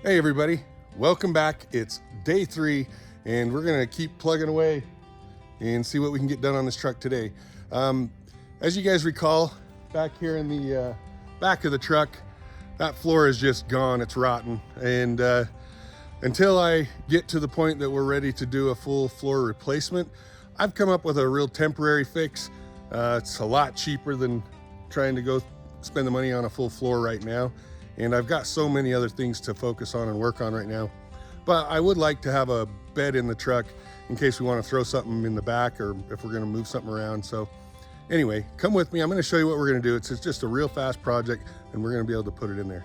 Hey everybody, welcome back. It's day 3 and we're gonna keep plugging away and see what we can get done on this truck today. As you guys recall, back here in the back of the truck, that floor is just gone, it's rotten. And until I get to the point that we're ready to do a full floor replacement, I've come up with a real temporary fix. It's a lot cheaper than trying to go spend the money on a full floor right now. And I've got so many other things to focus on and work on right now. But I would like to have a bed in the truck in case we want to throw something in the back or if we're going to move something around. So anyway, come with me. I'm going to show you what we're going to do. It's just a real fast project and we're going to be able to put it in there.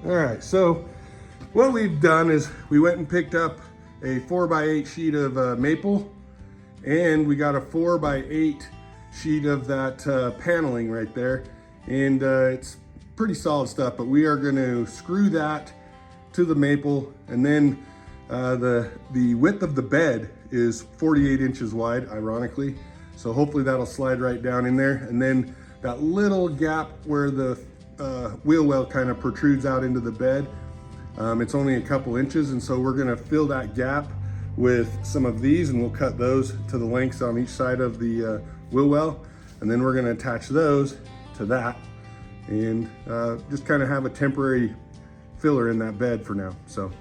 All right, so what we've done is we went and picked up a 4x8 sheet of maple, and we got a 4x8 sheet of that paneling right there. And it's pretty solid stuff, but we are going to screw that to the maple, and then the width of the bed is 48 inches wide, ironically. So hopefully that'll slide right down in there. And then that little gap where the wheel well kind of protrudes out into the bed, it's only a couple inches. And so we're going to fill that gap with some of these, and we'll cut those to the lengths on each side of the wheel well. And then we're going to attach those to that and just kind of have a temporary filler in that bed for now. So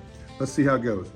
let's see how it goes.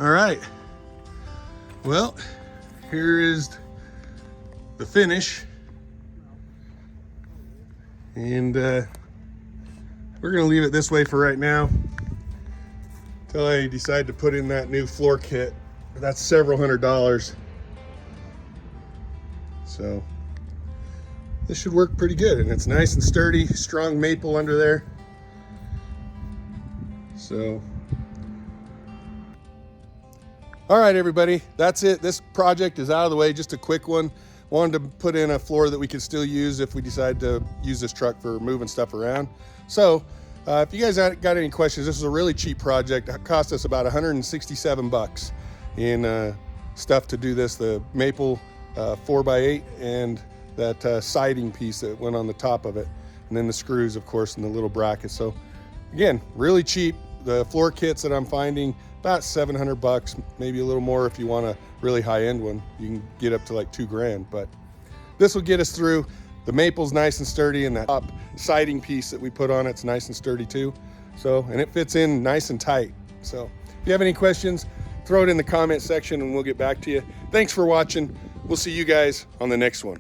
All right, well, here is the finish, and we're gonna leave it this way for right now until I decide to put in that new floor kit. That's several $100s, so this should work pretty good, and it's nice and sturdy, strong maple under there. So all right, everybody, that's it. This project is out of the way, just a quick one. Wanted to put in a floor that we could still use if we decide to use this truck for moving stuff around. So if you guys got any questions, this is a really cheap project. It cost us about 167 bucks in stuff to do this, the maple 4x8 and that siding piece that went on the top of it. And then the screws, of course, and the little brackets. So again, really cheap. The floor kits that I'm finding, about 700 bucks, maybe a little more if you want a really high-end one. You can get up to like $2,000, but this will get us through. The maple's nice and sturdy, and that top siding piece that we put on it's nice and sturdy too. So, and it fits in nice and tight. So if you have any questions, throw it in the comment section and we'll get back to you. Thanks for watching. We'll see you guys on the next one.